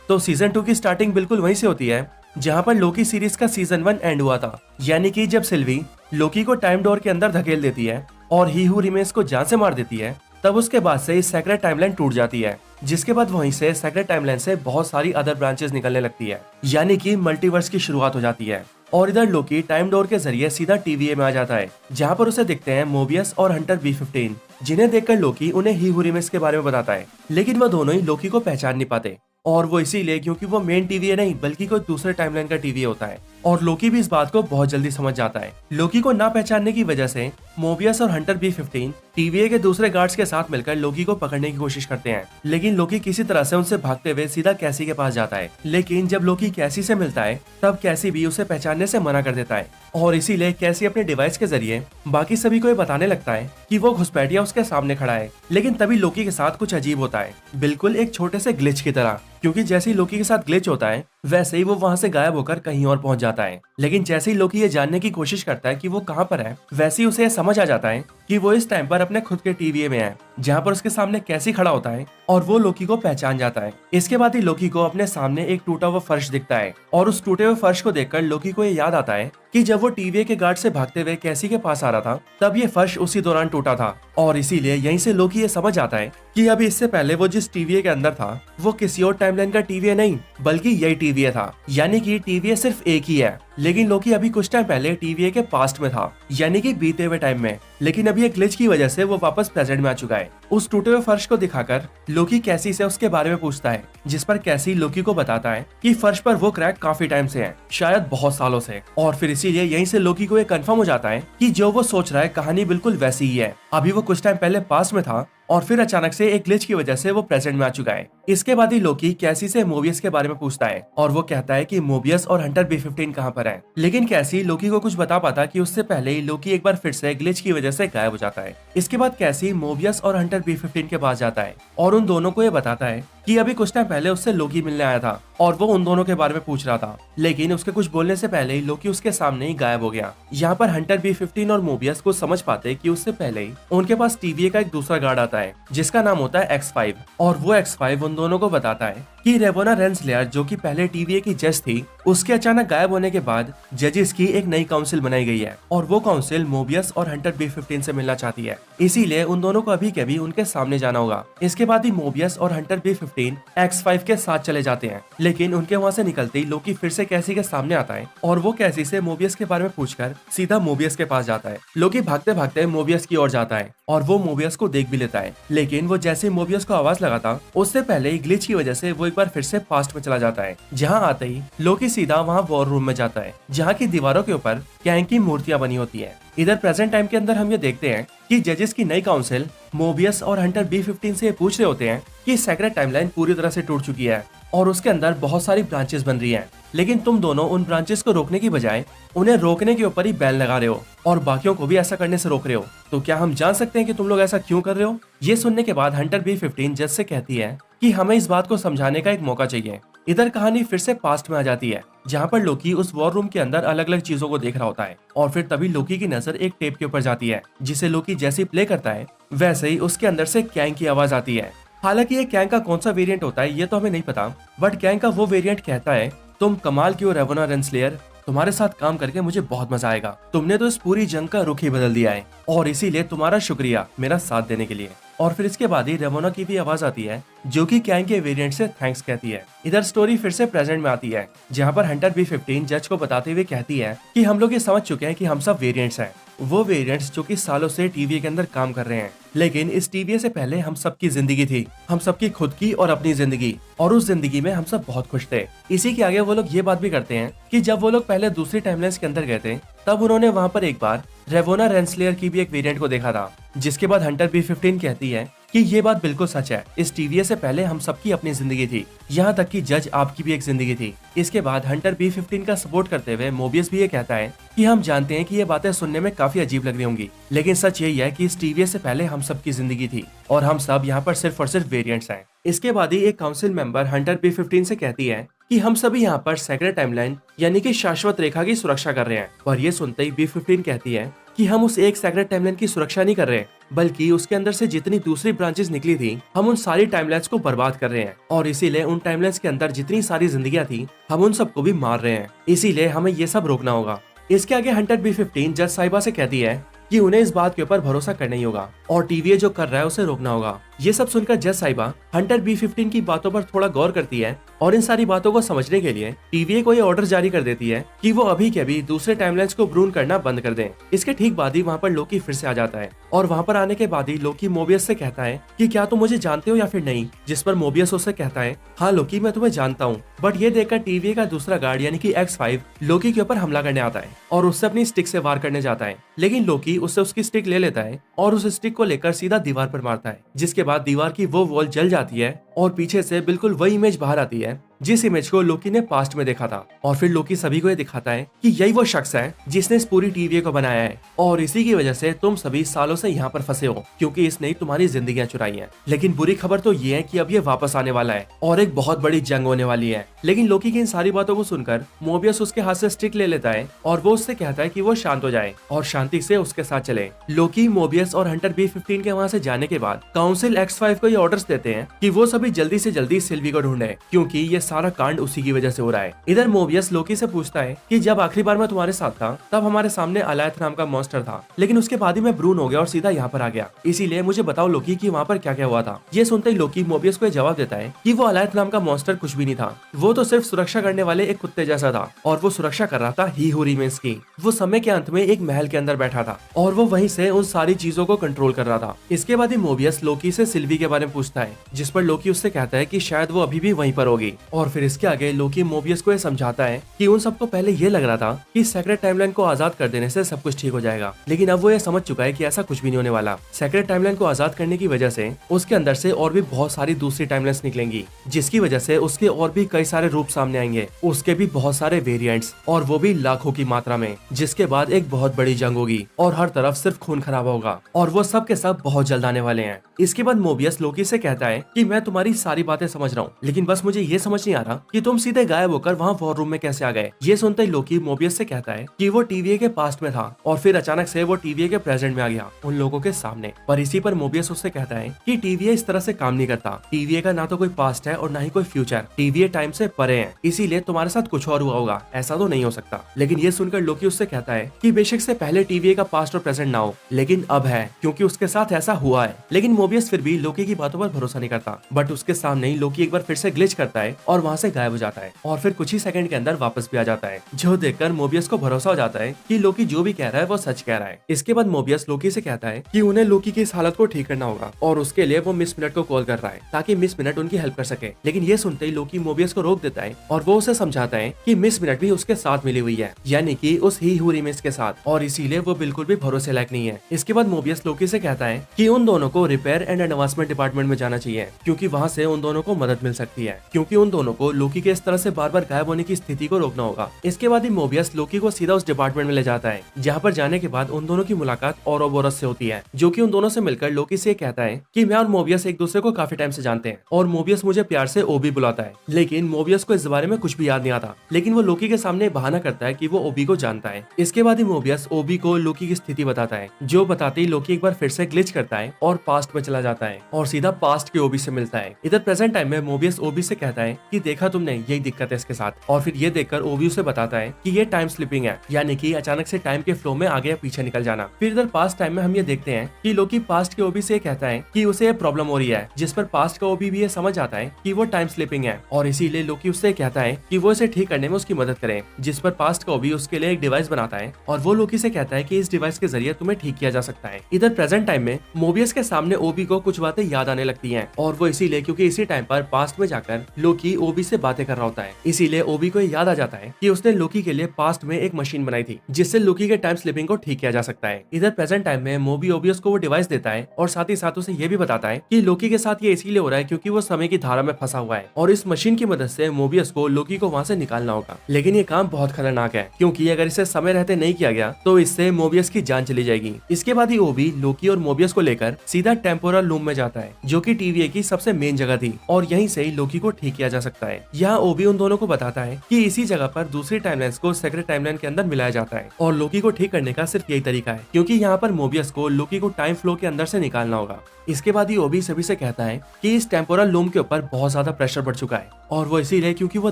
तो सीजन 2 की स्टार्टिंग बिल्कुल वहीं से होती है जहां पर लोकी सीरीज का सीजन 1 एंड हुआ था। यानी कि जब सिल्वी लोकी को टाइम डोर के अंदर धकेल देती है और ही हू रिमेन्स को जान से मार देती है, तब उसके बाद से इस सेक्रेट टाइमलाइन टूट जाती है, जिसके बाद वहीं से सेक्रेट टाइमलाइन से बहुत सारी अदर ब्रांचेस निकलने लगती है, यानी कि मल्टीवर्स की शुरुआत हो जाती है। और इधर लोकी टाइम डोर के जरिए सीधा टीवीए में आ जाता है, जहां पर उसे दिखते हैं मोबियस और हंटर B15, जिन्हें देखकर लोकी उन्हें ही हू रिमेन्स के बारे में बताता है। लेकिन वह दोनों ही लोकी को पहचान नहीं पाते, और वो इसीलिए क्योंकि वो मेन टीवीए नहीं बल्कि कोई दूसरे टाइमलाइन का टीवीए होता है। और लोकी भी इस बात को बहुत जल्दी समझ जाता है। लोकी को ना पहचानने की वजह से मोबियस और हंटर B15 टीवीए के दूसरे गार्ड्स के साथ मिलकर लोकी को पकड़ने की कोशिश करते हैं, लेकिन लोकी किसी तरह से उनसे भागते हुए सीधा कैसी के पास जाता है। लेकिन जब लोकी कैसी से मिलता है तब कैसी भी उसे पहचानने से मना कर देता है, और इसीलिए कैसी अपने डिवाइस के जरिए बाकी सभी को ये बताने लगता है कि वो घुसपैठिया उसके सामने खड़ा है। लेकिन तभी लोकी के साथ कुछ अजीब होता है, बिल्कुल एक छोटे से ग्लिच की तरह, क्योंकि जैसे ही लोकी के साथ ग्लिच होता है वैसे ही वो वहां से गायब होकर कहीं और पहुंच जाता है। लेकिन जैसे ही लोकी ये जानने की कोशिश करता है कि वो कहां पर है, वैसे ही उसे ये समझ आ जाता है कि वो इस टाइम पर अपने खुद के टीवीए में है, जहां पर उसके सामने कैसी खड़ा होता है और वो लोकी को पहचान जाता है। इसके बाद ही लोकी को अपने सामने एक टूटा हुआ फर्श दिखता है, और उस टूटे हुए फर्श को देखकर लोकी को ये याद आता है कि जब वो टीवीए के गार्ड से भागते हुए कैसी के पास आ रहा था तब ये फर्श उसी दौरान टूटा था। और इसीलिए यहीं से लोकी ये समझ आता है कि अभी इससे पहले वो जिस टीवीए के अंदर था वो किसी और टाइमलाइन का टीवीए नहीं बल्कि यही टीवीए था। यानी कि टीवीए सिर्फ एक ही है, लेकिन लोकी अभी कुछ टाइम पहले टीवीए के पास्ट में था, यानी कि बीते हुए टाइम में। लेकिन अभी एक ग्लिच की वजह से वो वापस प्रेजेंट में आ चुका है। उस टूटे हुए फर्श को दिखाकर लोकी कैसी से उसके बारे में पूछता है, जिस पर कैसी लोकी को बताता है कि फर्श पर वो क्रैक काफी टाइम से है, शायद बहुत सालों से। और फिर इसीलिए यहीं से लोकी को ये कंफर्म हो जाता है कि जो वो सोच रहा है कहानी बिल्कुल वैसी ही है। अभी वो कुछ टाइम पहले पास्ट में था और फिर अचानक से एक ग्लिच की वजह से वो प्रेजेंट में आ चुका है। इसके बाद ही लोकी कैसी से मोबियस के बारे में पूछता है, और वो कहता है कि मोबियस और हंटर B15 कहां पर है। लेकिन कैसी लोकी को कुछ बता पाता कि उससे पहले ही लोकी एक बार फिर से ग्लिच की वजह से गायब हो जाता है। इसके बाद कैसी मोबियस और हंटर B15 के पास जाता है और उन दोनों को ये बताता है कि अभी कुछ टाइम पहले उससे लोकी मिलने आया था और वो उन दोनों के बारे में पूछ रहा था। लेकिन उसके कुछ बोलने से पहले ही लोकी उसके सामने ही गायब हो गया। यहाँ पर हंटर B15 और मोबियस को समझ पाते कि उससे पहले ही उनके पास टीवीए का एक दूसरा गार्ड आता है जिसका नाम होता है X5, और वो X5 उन दोनों को बताता है कि रेवोना रेंसलेयर जो कि पहले टीवीए की जज थी, उसके अचानक गायब होने के बाद जजेस की एक नई काउंसिल बनाई गई है, और वो काउंसिल मोबियस और हंटर B15 से मिलना चाहती है। इसीलिए उन दोनों को अभी के भी उनके सामने जाना होगा। इसके बाद ही मोबियस और हंटर B15 X5 के साथ चले जाते हैं, लेकिन उनके वहाँ से निकलते ही लोकी फिर से कैसी के सामने आता है और वो कैसी से मोबियस के बारे में पूछकर सीधा मोबियस के पास जाता है। लोकी भागते भागते मोबियस की ओर जाता है और वो मोबियस को देख भी लेता है, लेकिन वो जैसे मोबियस को आवाज लगाता उससे पहले ही ग्लिच की वजह से वो एक बार फिर से पास्ट में चला जाता है। जहाँ आते ही लोकी सीधा वहाँ वॉर रूम में जाता है, जहाँ की दीवारों के ऊपर कैंग की मूर्तियां बनी होती है। इधर प्रेजेंट टाइम के अंदर हम ये देखते हैं कि जजेस की नई काउंसिल मोबियस और हंटर B15 से पूछ रहे होते हैं कि सेक्रेट टाइमलाइन पूरी तरह से टूट चुकी है और उसके अंदर बहुत सारी ब्रांचेस बन रही हैं, लेकिन तुम दोनों उन ब्रांचेस को रोकने की बजाय उन्हें रोकने के ऊपर ही बैन लगा रहे हो और बाकियों को भी ऐसा करने से रोक रहे हो। तो क्या हम जान सकते हैं कि तुम लोग ऐसा क्यों कर रहे हो? ये सुनने के बाद हंटर B15 जज से कहती है कि हमें इस बात को समझाने का एक मौका चाहिए। इधर कहानी फिर से पास्ट में आ जाती है, जहाँ पर लोकी उस वॉर रूम के अंदर अलग अलग चीजों को देख रहा होता है, और फिर तभी लोकी की नजर एक टेप के ऊपर जाती है, जिसे लोकी जैसे ही प्ले करता है वैसे ही उसके अंदर से कैंग की आवाज आती है। हालांकि ये कैंग का कौन सा वेरिएंट होता है ये तो हमें नहीं पता, बट कैंग का वो वेरिएंट कहता है, तुम कमाल की हो रेवोना रेंसलेयर, तुम्हारे साथ काम करके मुझे बहुत मजा आएगा। तुमने तो इस पूरी जंग का रुख ही बदल दिया है और इसीलिए तुम्हारा शुक्रिया मेरा साथ देने के लिए। और फिर इसके बाद ही रेवोना की भी आवाज आती है जो कि कैंग के वेरिएंट से थैंक्स कहती है। इधर स्टोरी फिर से प्रेजेंट में आती है, जहाँ पर हंटर B15 जज को बताते हुए कहती है कि हम लोग ये समझ चुके हैं कि हम सब वेरिएंट्स हैं, वो वेरिएंट्स जो कि सालों से टीवीए के अंदर काम कर रहे हैं, लेकिन इस टीवीए से पहले हम सबकी जिंदगी थी, हम सबकी खुद की और अपनी जिंदगी, और उस जिंदगी में हम सब बहुत खुश थे। इसी के आगे वो लोग ये बात भी करते हैं कि जब वो लोग पहले दूसरी टाइमलाइंस के अंदर गए थे तब उन्होंने वहाँ पर एक बार रेवोना रेंसलेयर की भी एक वेरिएंट को देखा था, जिसके बाद हंटर B15 कहती है कि ये बात बिल्कुल सच है, इस टीवीए से पहले हम सबकी अपनी जिंदगी थी, यहाँ तक कि जज आपकी भी एक जिंदगी थी। इसके बाद हंटर B15 का सपोर्ट करते हुए मोबियस भी ये कहता है कि हम जानते हैं कि ये बातें सुनने में काफी अजीब लग रही होंगी, लेकिन सच यही है कि इस टीवीए से पहले हम सबकी जिंदगी थी और हम सब यहाँ पर सिर्फ और सिर्फ वेरिएंट्स हैं। इसके बाद ही एक काउंसिल मेंबर हंटर B15 से कहती है कि हम सभी यहाँ पर सेक्रेट टाइमलाइन यानी कि शाश्वत रेखा की सुरक्षा कर रहे हैं, और ये सुनते ही B15 कहती है कि हम उस एक सेक्रेट टाइमलाइन की सुरक्षा नहीं कर रहे, बल्कि उसके अंदर से जितनी दूसरी ब्रांचेस निकली थी हम उन सारी टाइमलाइन्स को बर्बाद कर रहे हैं, और इसीलिए उन टाइमलाइन्स के अंदर जितनी सारी जिंदगियां थी हम उन सबको भी मार रहे हैं। इसीलिए हमें ये सब रोकना होगा। इसके आगे हंटर B-15 जज साहिबा से कहती है कि उन्हें इस बात के ऊपर भरोसा करना ही होगा और टीवीए जो कर रहा है उसे रोकना होगा। ये सब सुनकर जज साहिबा हंटर B-15 की बातों पर थोड़ा गौर करती है और इन सारी बातों को समझने के लिए टीवीए को ये ऑर्डर जारी कर देती है कि वो अभी के अभी दूसरे टाइमलाइन्स को ब्रून करना बंद कर दें। इसके ठीक बाद ही वहाँ पर लोकी फिर से आ जाता है और वहाँ पर आने के बाद ही लोकी मोबियस से कहता है कि क्या तुम मुझे जानते हो या फिर नहीं, जिस पर मोबियस उससे कहता है हाँ लोकी, मैं तुम्हें जानता हूँ। बट ये देखकर टीवीए का दूसरा गार्ड यानी कि X5 लोकी के ऊपर हमला करने आता है और उससे अपनी स्टिक से वार करने जाता है, लेकिन लोकी उससे उसकी स्टिक ले लेता है और उस स्टिक को लेकर सीधा दीवार पर मारता है, जिसके बाद दीवार की वो वॉल जल जाती है और पीछे से बिल्कुल वही इमेज बाहर आती है जिस इमेज को लोकी ने पास्ट में देखा था। और फिर लोकी सभी को ये दिखाता है कि यही वो शख्स है जिसने इस पूरी टीवीए को बनाया है और इसी की वजह से तुम सभी सालों से यहाँ पर फंसे हो, क्योंकि इसने तुम्हारी जिंदगियां चुराई हैं। लेकिन बुरी खबर तो ये है कि अब ये वापस आने वाला है और एक बहुत बड़ी जंग होने वाली है। लेकिन लोकी की इन सारी बातों को सुनकर मोबियस उसके हाथ से स्टिक ले लेता है और वो उससे कहता है कि वो शांत हो जाए और शांति से उसके साथ चले। लोकी, मोबियस और हंटर B-15 के वहाँ से जाने के बाद काउंसिल X5 को ये ऑर्डर्स देते हैं कि वो सभी जल्दी से जल्दी सिल्वी को ढूंढे, क्योंकि ये सारा कांड उसी की वजह से हो रहा है। इधर मोबियस लोकी से पूछता है कि जब आखिरी बार मैं तुम्हारे साथ था तब हमारे सामने अलायथ नाम का मॉन्स्टर था, लेकिन उसके बाद ही मैं ब्रून हो गया और सीधा यहाँ पर आ गया। इसीलिए मुझे बताओ लोकी कि वहाँ पर क्या क्या हुआ था। ये सुनते ही लोकी मोबियस को जवाब देता है कि वो अलायथ नाम का मॉन्स्टर कुछ भी नहीं था, वो तो सिर्फ सुरक्षा करने वाले एक कुत्ते जैसा था और वो सुरक्षा कर रहा था ही हू रिमेन्स की। वो समय के अंत में एक महल के अंदर बैठा था और वो वहीं से उन सारी चीजों को कंट्रोल कर रहा था। इसके बाद ही मोबियस लोकी से सिल्वी के बारे में पूछता है, जिस पर लोकी उससे कहता है कि शायद वो अभी भी वहीं पर होगी। और फिर इसके आगे लोकी मोबियस को ये समझाता है कि उन सबको पहले ये लग रहा था कि सेक्रेट टाइमलाइन को आजाद कर देने से सब कुछ ठीक हो जाएगा, लेकिन अब वो ये समझ चुका है कि ऐसा कुछ भी नहीं होने वाला। सेक्रेट टाइमलाइन को आजाद करने की वजह से उसके अंदर से और भी बहुत सारी दूसरी टाइमलाइन्स निकलेंगी, जिसकी वजह से उसके और भी कई सारे रूप सामने आएंगे, उसके भी बहुत सारे वेरिएंट्स, और वो भी लाखों की मात्रा में, जिसके बाद एक बहुत बड़ी जंग होगी और हर तरफ सिर्फ खून खराबा होगा और वो सब के सब बहुत जल्द आने वाले हैं। इसके बाद मोबियस लोकी से कहता है कि मैं तुम्हारी सारी बातें समझ रहा हूँ, लेकिन बस मुझे ये समझ नहीं आ रहा कि तुम सीधे गायब होकर वहाँ वॉर रूम में कैसे आ गए। ये सुनते ही लोकी मोबियस से कहता है कि वो टीवीए के पास्ट में था और फिर अचानक से वो टीवीए के प्रेजेंट में आ गया उन लोगों के सामने। पर इसी पर मोबियस उससे कहता है कि टीवीए इस तरह से काम नहीं करता, टीवीए का ना तो कोई पास्ट है और ना ही कोई फ्यूचर, टीवीए टाइम से परे है, इसीलिए तुम्हारे साथ कुछ और हुआ होगा, ऐसा तो नहीं हो सकता। लेकिन ये सुनकर लोकी उससे कहता है कि बेशक से पहले टीवीए का पास्ट और प्रेजेंट ना हो, लेकिन अब है, क्योंकि उसके साथ ऐसा हुआ है। लेकिन मोबियस फिर भी लोकी की बातों पर भरोसा नहीं करता, बट उसके सामने ही लोकी एक बार फिर से ग्लिच करता है और वहाँ से गायब हो जाता है और फिर कुछ ही सेकंड के अंदर वापस भी आ जाता है, जो देखकर मोबियस को भरोसा हो जाता है कि लोकी जो भी कह रहा है वो सच कह रहा है। इसके बाद मोबियस लोकी से कहता है कि उन्हें लोकी की इस हालत को ठीक करना होगा और उसके लिए वो मिस मिनट को कॉल कर रहा है ताकि मिस मिनट उनकी हेल्प कर सके। लेकिन ये सुनते ही लोकी मोबियस को रोक देता है और वो उसे समझाता है कि मिस मिनट भी उसके साथ मिली हुई है, यानी कि उस ही हू रिमेन्स के साथ, और इसीलिए वो बिल्कुल भी भरोसे लायक नहीं है। इसके बाद मोबियस लोकी से कहता है कि उन दोनों को रिपेयर एंड एडवांसमेंट डिपार्टमेंट में जाना चाहिए, क्योंकि वहाँ से उन दोनों को मदद मिल सकती है, क्योंकि उन दोनों को लोकी के इस तरह से बार बार गायब होने की स्थिति को रोकना होगा। इसके बाद ही मोबियस लोकी को सीधा उस डिपार्टमेंट में ले जाता है, जहाँ पर जाने के बाद उन दोनों की मुलाकात औरोबोरस से होती है, जो कि उन दोनों से मिलकर लोकी से कहता है कि मैं और मोबियस एक दूसरे को काफी टाइम से जानते हैं और मोबियस मुझे प्यार से ओबी बुलाता है। लेकिन मोबियस को इस बारे में कुछ भी याद नहीं आता, लेकिन वो लोकी के सामने बहाना करता है कि वो ओबी को जानता है। इसके बाद ही मोबियस ओबी को लोकी की स्थिति बताता है, जो बताते ही लोकी एक बार फिर से ग्लिच करता है और पास्ट में चला जाता है और सीधा पास्ट के ओबी से मिलता है। इधर प्रेजेंट टाइम में मोबियस ओबी से कहता है कि देखा तुमने, यही दिक्कत है इसके साथ, और फिर ये देखकर ओबी उसे बताता है कि ये टाइम स्लिपिंग है, यानी कि अचानक से टाइम के फ्लो में आगे या पीछे निकल जाना। फिर इधर पास्ट टाइम में हम ये देखते हैं कि लोकी पास्ट के ओबी से कहता है कि उसे ये प्रॉब्लम हो रही है, जिस पर पास्ट का ओबी भी ये समझ आता है कि वो टाइम स्लिपिंग है और इसीलिए लोकी उससे कहता है कि वो इसे ठीक करने में उसकी मदद करे, जिस पर पास्ट का ओबी उसके लिए एक डिवाइस बनाता है और वो लोकी से कहता है कि इस डिवाइस के जरिए तुम्हें ठीक किया जा सकता है। इधर प्रेजेंट टाइम में मोबियस के सामने ओबी को कुछ बातें याद आने लगती हैं और वो इसीलिए क्योंकि इसी टाइम पर पास्ट में जाकर लोकी ओबी से बातें कर रहा होता है, इसीलिए ओबी को याद आ जाता है कि उसने लोकी के लिए पास्ट में एक मशीन बनाई थी जिससे लोकी के टाइम स्लिपिंग को ठीक किया जा सकता है। इधर प्रेजेंट टाइम में मोबी ओबियस को वो डिवाइस देता है और साथ ही साथ उसे ये भी बताता है कि लोकी के साथ ये इसीलिए हो रहा है क्योंकि वो समय की धारा में फंसा हुआ है और इस मशीन की मदद से मोबियस को लोकी को वहाँ से निकालना होगा। लेकिन ये काम बहुत खतरनाक है, क्योंकि अगर इसे समय रहते नहीं किया गया तो इससे मोबियस की जान चली जाएगी। इसके बाद ही ओबी लोकी और मोबियस को लेकर सीधा टेम्पोरल लूम में जाता है, जो कि टीवीए की सबसे मेन जगह थी और यहीं से ही लोकी को ठीक किया जा सकता है। सकता है। यहाँ ओबी उन दोनों को बताता है कि इसी जगह पर दूसरी टाइमलाइंस को सेक्रेट टाइमलाइन के अंदर मिलाया जाता है और लोकी को ठीक करने का सिर्फ यही तरीका है, क्योंकि यहाँ पर मोबियस को लोकी को टाइम फ्लो के अंदर से निकालना होगा। इसके बाद ही ओबी सभी से कहता है कि इस टेम्पोरल लूम के ऊपर बहुत ज्यादा प्रेशर बढ़ चुका है और वो इसीलिए क्योंकि वो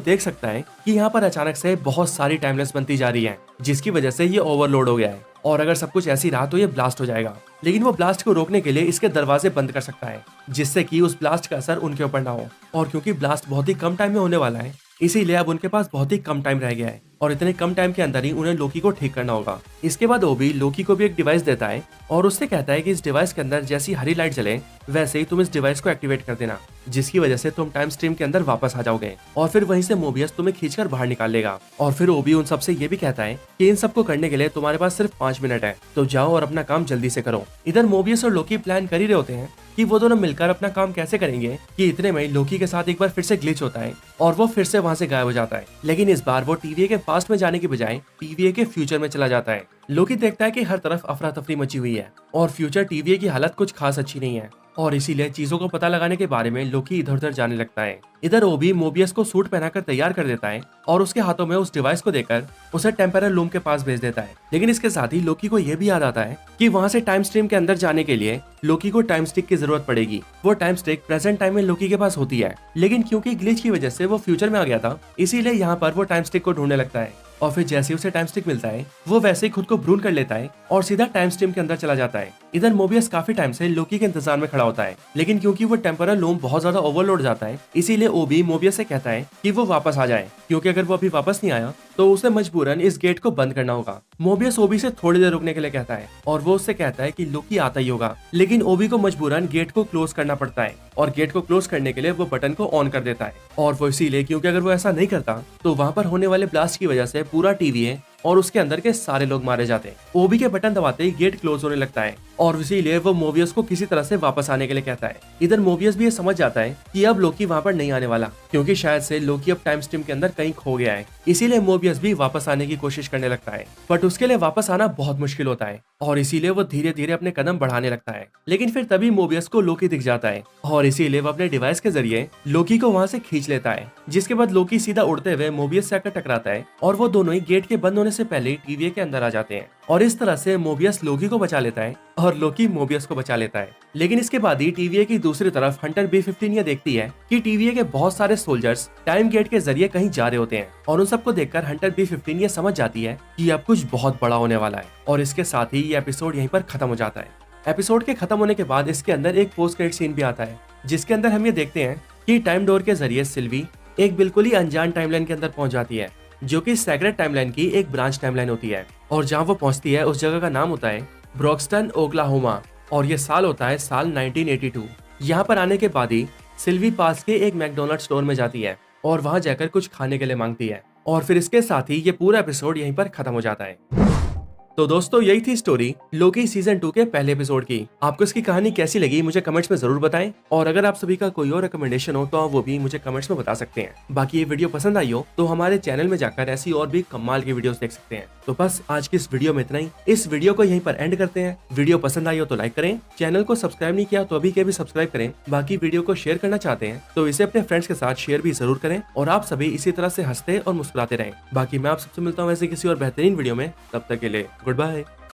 देख सकता है कि यहाँ पर अचानक से बहुत सारी टाइमलाइंस बनती जा रही है, जिसकी वजह से ये ओवरलोड हो गया है और अगर सब कुछ ऐसी रहा तो ये ब्लास्ट हो जाएगा। लेकिन वो ब्लास्ट को रोकने के लिए इसके दरवाजे बंद कर सकता है, जिससे कि उस ब्लास्ट का असर उनके ऊपर ना हो। और क्योंकि ब्लास्ट बहुत ही कम टाइम में होने वाला है, इसीलिए अब उनके पास बहुत ही कम टाइम रह गया है और इतने कम टाइम के अंदर ही उन्हें लोकी को ठीक करना होगा। इसके बाद ओबी लोकी को भी एक डिवाइस देता है और उससे कहता है कि इस डिवाइस के अंदर जैसी हरी लाइट जले वैसे ही तुम इस डिवाइस को एक्टिवेट कर देना, जिसकी वजह से तुम टाइम स्ट्रीम के अंदर वापस आ जाओगे और फिर वहीं से मोबियस तुम्हें खींचकर बाहर निकाल लेगा। और फिर ओबी उन सबसे ये भी कहता है कि इन सबको करने के लिए तुम्हारे पास सिर्फ 5 मिनट है, तो जाओ और अपना काम जल्दी से करो। इधर मोबियस और लोकी प्लान कर ही रहे होते हैं कि वो दोनों मिलकर अपना काम कैसे करेंगे कि इतने में लोकी के साथ एक बार फिर से ग्लिच होता है और वो फिर से वहां से गायब हो जाता है। लेकिन इस बार वो टीवीए के पास्ट में जाने की बजाय टीवीए के फ्यूचर में चला जाता है। लोकी देखता है कि हर तरफ अफरा तफरी मची हुई है और फ्यूचर टीवीए की हालत कुछ खास अच्छी नहीं है और इसीलिए चीजों को पता लगाने के बारे में लोकी इधर उधर जाने लगता है। इधर ओबी मोबियस को सूट पहनाकर तैयार कर देता है और उसके हाथों में उस डिवाइस को देकर उसे टेम्परल लूम के पास भेज देता है। लेकिन इसके साथ ही लोकी को यह भी याद आता है कि वहां से टाइम स्ट्रीम के अंदर जाने के लिए लोकी को टाइम स्टिक की जरूरत पड़ेगी। वो टाइम स्टिक प्रेजेंट टाइम में लोकी के पास होती है, लेकिन क्योंकि ग्लिच की वजह से वो फ्यूचर में आ गया था, इसीलिए यहाँ पर वो टाइम स्टिक को ढूंढने लगता है और फिर जैसे ही उसे टाइम स्टिक मिलता है वो वैसे ही खुद को भ्रूण कर लेता है और सीधा टाइम स्ट्रीम के अंदर चला जाता है। इधर मोबियस काफी टाइम से लोकी के इंतजार में खड़ा होता है, लेकिन क्योंकि वो टेम्परल लूम बहुत ज्यादा ओवरलोड जाता है, इसीलिए ओबी मोबियस से कहता है कि वो वापस आ जाए, क्योंकि अगर वो अभी वापस नहीं आया तो उसे मजबूरन इस गेट को बंद करना होगा। मोबियस ओबी से थोड़ी देर रुकने के लिए कहता है और वो उससे कहता है कि लोकी आता ही होगा, लेकिन ओबी को मजबूरन गेट को क्लोज करना पड़ता है और गेट को क्लोज करने के लिए वो बटन को ऑन कर देता है। और वो इसीलिए क्योंकि अगर वो ऐसा नहीं करता तो वहां पर होने वाले ब्लास्ट की वजह से पूरा टीवी और उसके अंदर के सारे लोग मारे जाते हैं। ओबी के बटन दबाते ही गेट क्लोज होने लगता है और इसीलिए वो मोबियस को किसी तरह से वापस आने के लिए कहता है। इधर मोबियस भी ये समझ जाता है कि अब लोकी वहां पर नहीं आने वाला, क्योंकि शायद से लोकी अब टाइम स्ट्रीम के अंदर कहीं खो गया है। इसीलिए मोबियस भी वापस आने की कोशिश करने लगता है, बट उसके लिए वापस आना बहुत मुश्किल होता है और इसीलिए वो धीरे धीरे अपने कदम बढ़ाने लगता है। लेकिन फिर तभी मोबियस को लोकी दिख जाता है और इसीलिए वो अपने डिवाइस के जरिए लोकी को वहां से खींच लेता है, जिसके बाद लोकी सीधा उड़ते हुए मोबियस से आकर टकराता है और वो दोनों ही गेट के बंद होने से पहले टीवी के अंदर आ जाते हैं और इस तरह से मोबियस लोकी को बचा लेता है और लोकी मोबियस को बचा लेता है। लेकिन इसके बाद ही टीवीए की दूसरी तरफ हंटर B-15 ये देखती है कि टीवीए के बहुत सारे सोल्जर्स टाइम गेट के जरिए कहीं जा रहे होते हैं और उन सबको देखकर हंटर B-15 ये समझ जाती है कि अब कुछ बहुत बड़ा होने वाला है और इसके साथ ही ये एपिसोड यहीं पर खत्म हो जाता है। एपिसोड के खत्म होने के बाद इसके अंदर एक पोस्ट क्रेडिट सीन भी आता है, जिसके अंदर हम ये देखते हैं कि टाइम डोर के जरिए सिल्वी एक बिल्कुल ही अनजान टाइमलाइन के अंदर पहुंच जाती है, जो कि सेक्रेट टाइमलाइन की एक ब्रांच टाइमलाइन होती है और जहां वो पहुंचती है उस जगह का नाम होता है ब्रॉक्सटन ओक्लाहोमा और ये साल होता है साल 1982। यहाँ पर आने के बाद ही सिल्वी पास के एक मैकडोनल्ड स्टोर में जाती है और वहां जाकर कुछ खाने के लिए मांगती है और फिर इसके साथ ही ये पूरा एपिसोड यहीं पर खत्म हो जाता है। तो दोस्तों यही थी स्टोरी लोकी सीजन 2 के पहले एपिसोड की। आपको इसकी कहानी कैसी लगी मुझे कमेंट्स में जरूर बताएं और अगर आप सभी का कोई और रिकमेंडेशन हो तो आप वो भी मुझे कमेंट्स में बता सकते हैं। बाकी ये वीडियो पसंद आई हो तो हमारे चैनल में जाकर ऐसी और भी कमाल की वीडियोस देख सकते हैं। तो बस आज की इस वीडियो में इतना ही। इस वीडियो को यहीं पर एंड करते हैं। वीडियो पसंद आई हो तो लाइक करें, चैनल को सब्सक्राइब नहीं किया तो अभी के भी सब्सक्राइब करें। बाकी वीडियो को शेयर करना चाहते हैं तो इसे अपने फ्रेंड्स के साथ शेयर भी जरूर करें और आप सभी इसी तरह से हंसते और मुस्कुराते रहें। बाकी मैं आप सबसे मिलता हूँ ऐसे किसी और बेहतरीन वीडियो में, तब तक के लिए गुड बाय।